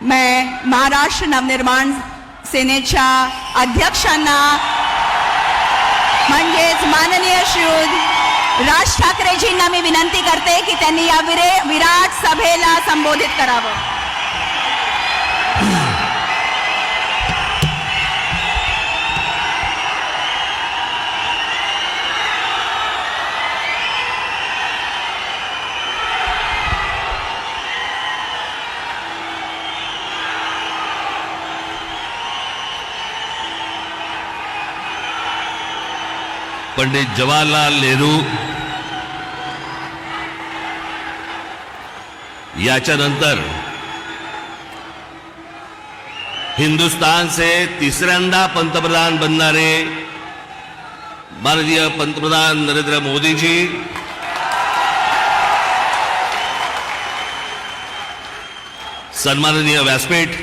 मैं महाराष्ट्र नवनिर्माण सेनेच्या अध्यक्षांना म्हणजेच माननीय श्री राज ठाकरेजींना मी विनंती करते की त्यांनी या विराट सभेला संबोधित करावं. पंडित जवाहरलाल नेहरू याच्यानंतर हिंदुस्तान से तिसऱ्यांदा पंतप्रधान बनणारे माननीय पंतप्रधान नरेंद्र मोदी जी, सन्माननीय व्यासपीठ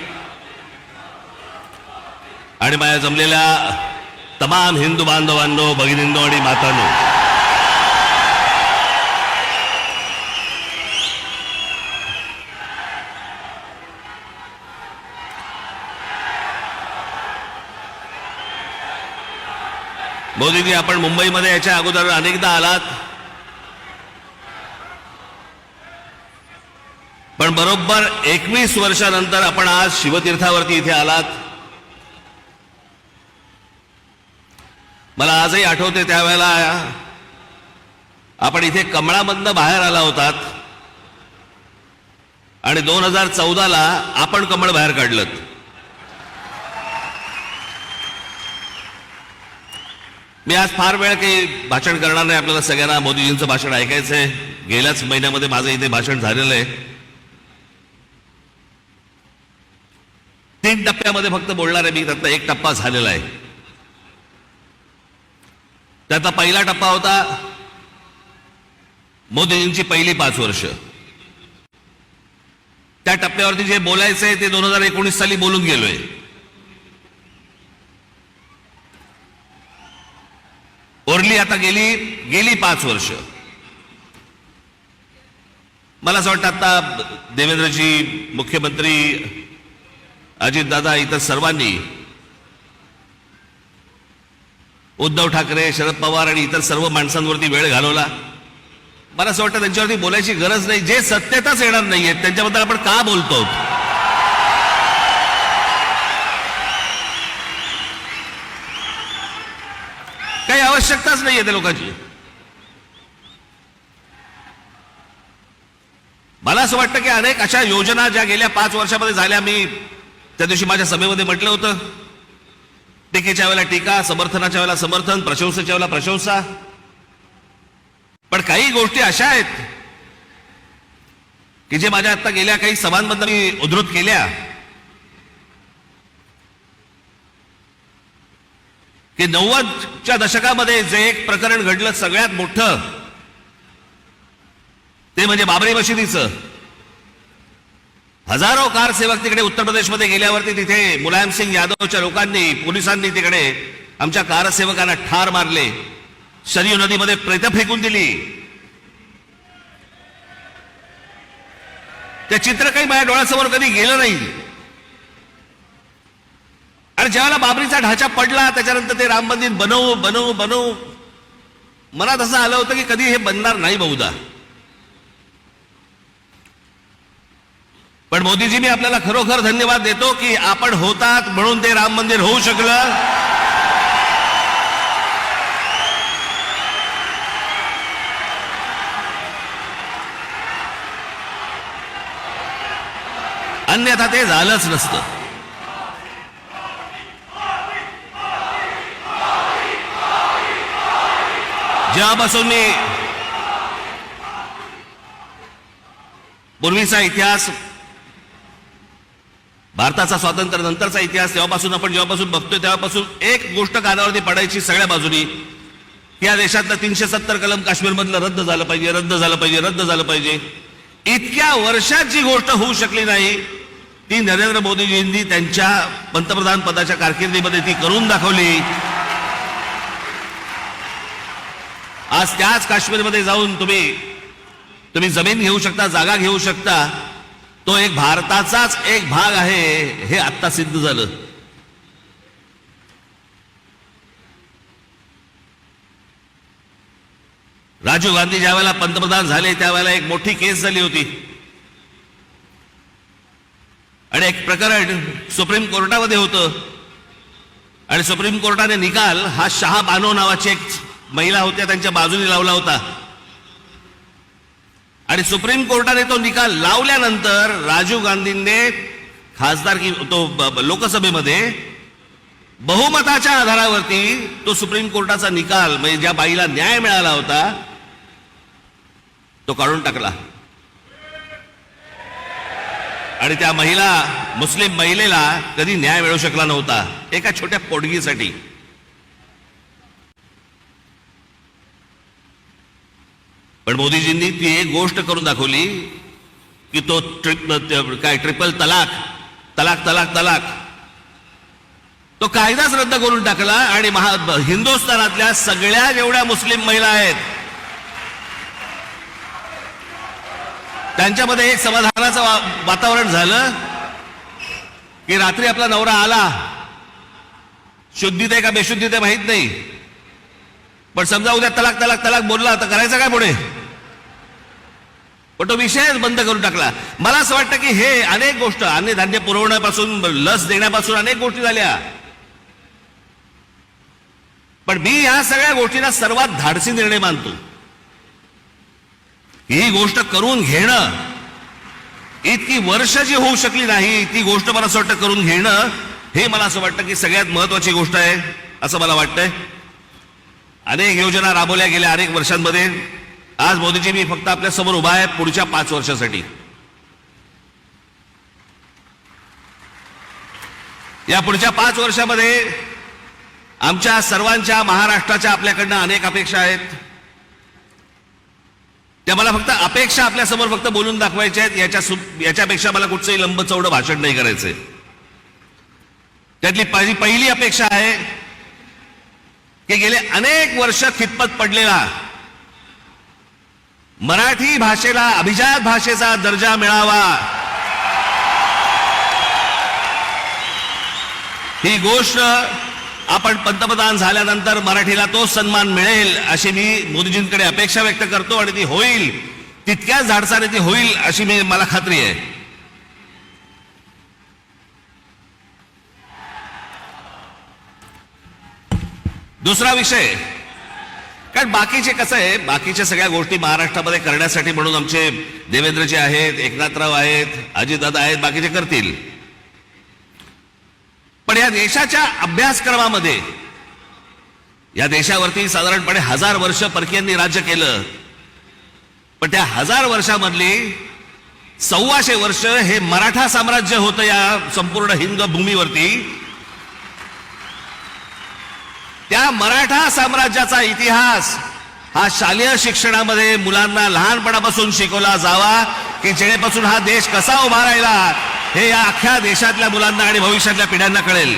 आणि माझ्या जमलेल्या तमाम हिंदू बांधवांनो, भगिनींनो आणि मातांनो, मोदीजी, आपण मुंबईमध्ये याच्या अगोदर अनेकदा आलात, पण बरोबर 21 वर्षानंतर आपण आज शिवतीर्थावरती इथे आलात. मला आजही आठवते त्यावेळेला आपण इथे कमळामधनं बाहेर आला होतात आणि 2014ला आपण कमळ बाहेर काढलं. मी आज फार वेळ काही भाषण करणार नाही. आपल्याला सगळ्यांना मोदीजींचं भाषण ऐकायचंय. गेल्याच महिन्यामध्ये माझं इथे भाषण झालेलं आहे. 3 टप्प्यामध्ये फक्त बोलणार आहे मी. त्यातला 1 टप्पा झालेला आहे. त्याचा पहिला टप्पा होता मोदीजींची पहिली 5 वर्ष. त्या टप्प्यावरती जे बोलायचंय ते 2019 साली बोलून गेलोय. ओरली आता गेली 5 वर्ष. मला असं वाटतं आता देवेंद्रजी, मुख्यमंत्री अजितदादा, इतर सर्वांनी, उद्धव ठाकरे, शरद पवार आणि इतर सर्व माणसांवरती वेळ घालवला. मला असं वाटतं त्यांच्यावरती बोलायची गरज नाही. जे सत्तेतच येणार नाहीये त्यांच्याबद्दल आपण का बोलतो? काही आवश्यकताच नाहीये त्या लोकांची. मला असं वाटतं की अनेक अशा योजना ज्या गेल्या 5 वर्षामध्ये झाल्या, मी त्या दिवशी माझ्या सभेमध्ये म्हटलं होतं, टीकेच्या वेळेला टीका, समर्थनाच्या वेळेला समर्थन, प्रशंसेच्या वेळेला प्रशंसा. पण काही गोष्टी अशा आहेत की जे माझ्या आता गेल्या काही सभांमधून मी उद्धृत केल्या की 90च्या दशकामध्ये जे एक प्रकरण घडलं सगळ्यात मोठं, ते म्हणजे बाबरी मशिदीचं. हजारो कारसेवक तिकडे उत्तर प्रदेशमध्ये गेल्यावरती तिथे मुलायम सिंग यादवच्या लोकांनी, पोलिसांनी तिकडे आमच्या कारसेवकांना ठार मारले, सरयू नदीमध्ये प्रेतं फेकून दिली. ते चित्र काही माझ्या डोळ्यासमोर कधी गेलं नाही. आणि ज्यावेळेला बाबरीचा ढाचा पडला त्याच्यानंतर ते राम मंदिर बनवू मनात असं आलं होतं की कधी हे बनणार नाही बहुधा. पण मोदीजी, मी आपल्याला खरोखर धन्यवाद देतो की आपण होतात म्हणून ते राम मंदिर होऊ शकलं. अन्यथा ते झालंच नसतं. जेव्हापासून मी पूर्वीचा इतिहास, भारताचा स्वातंत्र्य नंतरचा इतिहास जेव्हापासून बघतोय तेव्हापासून एक गोष्ट कानावरती पडायची सगळ्या बाजूनी, या देशातलं 370 कलम काश्मीरमधलं रद्द झालं पाहिजे. इतक्या वर्षात जी गोष्ट होऊ शकली नाही ती नरेंद्र मोदीजींनी त्यांच्या पंतप्रधान पदाच्या कारकिर्दीमध्ये ती करून दाखवली. आज त्याच काश्मीरमध्ये जाऊन तुम्ही जमीन घेऊ शकता, जागा घेऊ शकता. तो एक भारताचाच एक भाग आहे हे आत्ता सिद्ध झालं. राजीव गांधी ज्यावेळेला पंतप्रधान झाले त्यावेळेला एक मोठी केस झाली होती आणि एक प्रकरण सुप्रीम कोर्टामध्ये होतं आणि सुप्रीम कोर्टाने निकाल हा शाह बानो नावाची एक महिला होत्या त्यांच्या बाजूने लावला होता आणि सुप्रीम कोर्टाने तो निकाल लावल्यानंतर राजीव गांधींनी खासदारकी तो लोकसभेमध्ये बहुमताच्या आधारावरती तो सुप्रीम कोर्टाचा निकाल म्हणजे ज्या बाईला न्याय मिळाला होता तो काढून टाकला आणि त्या मुस्लिम महिलेला कधी न्याय मिळू शकला नव्हता एका छोट्या पोटगीसाठी. पण मोदीजींनी ती एक गोष्ट करून दाखवली की तो ट्रिपल तलाक तलाक तलाक तलाक तो कायदाच रद्द करून टाकला आणि हिंदुस्थानातल्या सगळ्या जेवढ्या मुस्लिम महिला आहेत त्यांच्यामध्ये एक समाधानाचं वातावरण झालं की रात्री आपला नवरा आला, शुद्धीत आहे का बेशुद्धीत आहे माहित नाही, पण समजा उद्या तलाक तलाक तलाक बोलला तर करायचं काय पुढे, पण तो विषयच बंद करून टाकला. मला असं वाटतं की हे अनेक गोष्ट अन्नधान्य पुरवण्यापासून लस देण्यापासून अनेक गोष्टी झाल्या, पण मी या सगळ्या गोष्टींना सर्वात धाडसी निर्णय मानतो. ही गोष्ट करून घेणं इतकी वर्ष जी होऊ शकली नाही ती गोष्ट मला असं वाटतं करून घेणं हे मला असं वाटतं की सगळ्यात महत्वाची गोष्ट आहे असं मला वाटतंय. अनेक योजना राबवल्या गेल्या अनेक वर्षांमध्ये. आज मोदीजी मी फक्त आपल्या समोर उभा आहे पुढच्या 5 वर्षासाठी. या पुढच्या 5 वर्षामध्ये आमच्या सर्वांच्या महाराष्ट्राच्या आपल्याकडनं अनेक अपेक्षा आहेत. त्या मला फक्त अपेक्षा आपल्या समोर फक्त बोलून दाखवायच्या आहेत. याच्यापेक्षा मला कुठचंही लंबचौडं भाषण नाही करायचंय. त्यातली पहिली अपेक्षा आहे की गेले अनेक वर्ष खितपत पडलेला मराठी भाषेला अभिजात भाषेचा दर्जा मिळावा, ही गोष्ट आपण पंतप्रधान झाल्यानंतर मराठीला तो सन्मान मिळेल अशी मी मोदीजींकडे अपेक्षा व्यक्त करतो आणि ती होईल, तितक्याच धाडसाने ती होईल अशी मला खात्री आहे. दुसरा विषय, कारण बाकीचे कसं आहे, बाकीच्या सगळ्या गोष्टी महाराष्ट्रामध्ये करण्यासाठी म्हणून आमचे देवेंद्रजी आहेत, एकनाथराव आहेत, अजितदादा आहेत, बाकीचे करतील. पण या देशाच्या अभ्यासक्रमामध्ये या देशावरती साधारणपणे 1000 वर्ष परकीयांनी राज्य केलं, पण त्या 1000 वर्षामधली 125 वर्ष हे मराठा साम्राज्य होतं या संपूर्ण हिंद भूमीवरती. त्या मराठा साम्राज्याचा इतिहास हा शालेय शिक्षणामध्ये मुलांना लहानपणापासून शिकवला जावा की जेणेपासून हा देश कसा उभा राहिला हे या अख्ख्या देशातल्या मुलांना आणि भविष्यातल्या पिढ्यांना कळेल.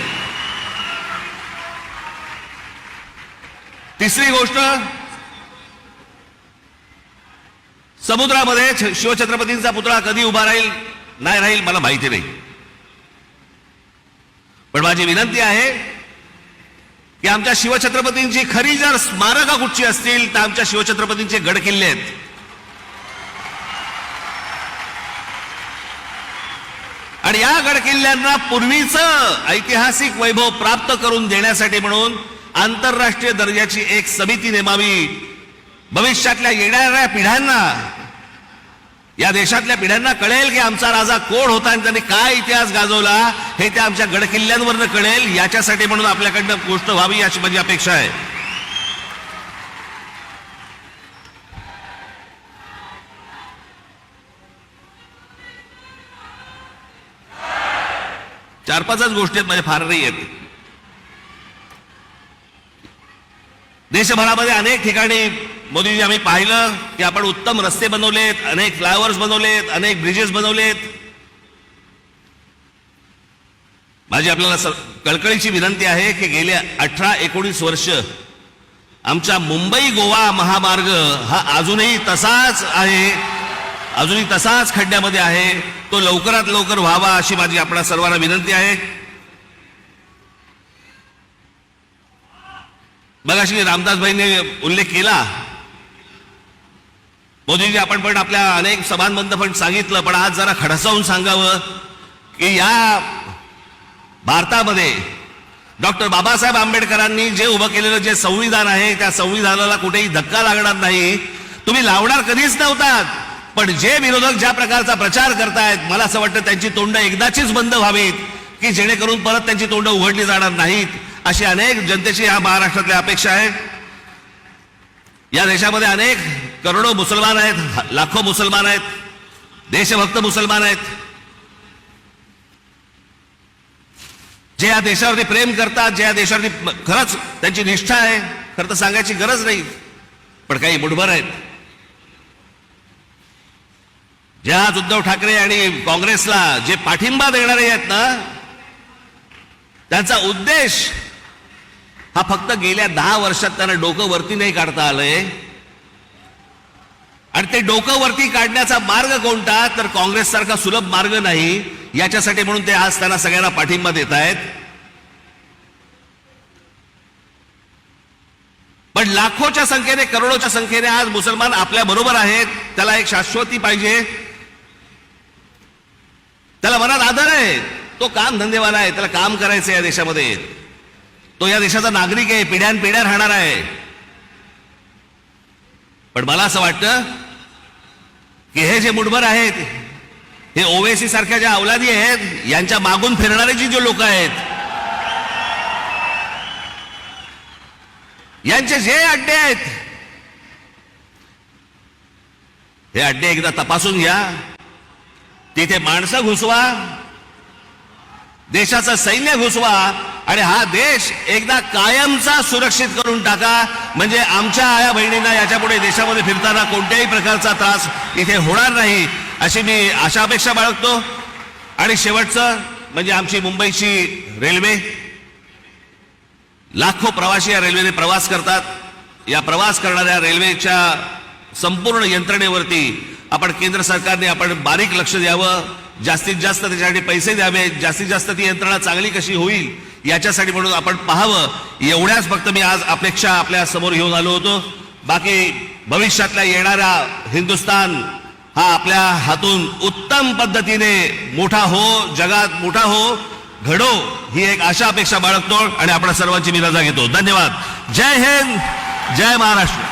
तिसरी गोष्ट, समुद्रामध्ये शिवछत्रपतींचा पुतळा कधी उभा राहील नाही राहील मला माहिती नाही, पण माझी विनंती आहे की आमच्या शिवछत्रपतींची खरी जर स्मारकं कुठची असतील तर आमच्या शिवछत्रपतींचे गड किल्ले आहेत. आणि या गड किल्ल्यांना पूर्वीचं ऐतिहासिक वैभव प्राप्त करून देण्यासाठी म्हणून आंतरराष्ट्रीय दर्जाची एक समिती नेमावी. भविष्यातल्या येणाऱ्या पिढ्यांना, या देशातल्या पिढ्यांना कळेल की आमचा राजा कोण होता आणि त्यांनी काय इतिहास गाजवला हे त्या आमच्या गडकिल्ल्यांवरनं कळेल. याच्यासाठी म्हणून आपल्याकडनं गोष्ट व्हावी अशी माझी अपेक्षा आहे. चार पाचच गोष्टी आहेत, माझ्या फार नाही आहेत. देशभरामध्ये अनेक ठिकाणी मोदीजी आम्ही पाहिलं की आपण उत्तम रस्ते बनवलेत, अनेक फ्लायओव्हर्स बनवलेत, अनेक ब्रिजेस बनवलेत. माझी आपल्याला कळकळीची विनंती आहे की गेल्या 18-19 वर्ष आमचा मुंबई गोवा महामार्ग हा अजूनही तसाच आहे. अजूनही तसाच खड्ड्यामध्ये आहे. तो लवकरात लवकर व्हावा अशी माझी आपणा सर्वांना विनंती आहे. मगाशी रामदासभाईंनी उल्लेख केला, मोदीजी आपण पण आपल्या अनेक सभांमधनं पण सांगितलं, पण आज जरा खडसावून सांगावं की या भारतामध्ये डॉक्टर बाबासाहेब आंबेडकरांनी जे उभं केलेलं जे संविधान आहे त्या संविधानाला कुठेही धक्का लागणार नाही. तुम्ही लावणार कधीच नव्हतात, पण जे विरोधक ज्या प्रकारचा प्रचार करतायत, मला असं वाटतं त्यांची तोंड एकदाचीच बंद व्हावीत की जेणेकरून परत त्यांची तोंड उघडली जाणार नाहीत, अशी अनेक जनतेची या महाराष्ट्रातल्या अपेक्षा आहे. या देशामध्ये अनेक करोडो मुसलमान आहेत, लाखो मुसलमान आहेत, देशभक्त मुसलमान आहेत, जे या देशावरती प्रेम करतात, जे या देशावरती खरंच त्यांची निष्ठा आहे. खरं तर सांगायची गरज नाही, पण काही मुठभर आहेत जे आज उद्धव ठाकरे आणि काँग्रेसला जे पाठिंबा देणारे आहेत ना, त्यांचा उद्देश हा फक्त गेल्या 10 वर्षात त्यांना डोकं वरती नाही काढता आलंय. आणि ते डोकं वरती काढण्याचा मार्ग कोणता, तर काँग्रेस सारखा सुलभ मार्ग नाही. याच्यासाठी म्हणून ते आज त्यांना सगळ्यांना पाठिंबा देत आहेत. पण लाखोच्या संख्येने, करोडोच्या संख्येने आज मुसलमान आपल्या बरोबर आहेत. त्याला एक शाश्वती पाहिजे, त्याला मनात आदर आहे, तो काम धंदेवाला आहे, त्याला काम करायचं या देशामध्ये, तो या देशाचा नागरिक आहे, पिढ्यानपिढ्या राहणार आहे. पण मला असं वाटतं की हे जे मुठभर आहेत, हे ओवेसी सारख्या ज्या अवलादी आहेत, यांच्या मागून फिरणारे जे लोक आहेत, यांचे जे अड्डे आहेत, हे अड्डे एकदा तपासून घ्या. तिथे माणसं घुसवा, देशाचं सैन्य घुसवा आणि हा देश एकदा कायमचा सुरक्षित करून टाका. म्हणजे आमच्या आया बहिणींना याच्यापुढे देशामध्ये फिरताना कोणत्याही प्रकारचा त्रास इथे होणार नाही, अशी मी आशा अपेक्षा बाळगतो. आणि शेवटचं म्हणजे आमची मुंबईची रेल्वे, लाखो प्रवासी या रेल्वेने प्रवास करतात. या प्रवास करणाऱ्या रेल्वेच्या संपूर्ण यंत्रणेवरती आपण केंद्र सरकारने आपण बारीक लक्ष द्यावं, जास्तीत जास्त त्याच्यासाठी पैसे द्यावे, जास्तीत जास्त ती यंत्रणा चांगली कशी होईल याच्यासाठी म्हणून आपण पाहावं. एवढ्याच फक्त मी आज अपेक्षा आपल्या समोर घेऊन आलो होतो. बाकी भविष्यातल्या येणारा हिंदुस्थान हा आपल्या हातून उत्तम पद्धतीने मोठा हो, जगात मोठा हो, घडो, ही एक आशा अपेक्षा बाळगतो आणि आपल्या सर्वांची मी रजा घेतो. धन्यवाद. जय हिंद, जय महाराष्ट्र.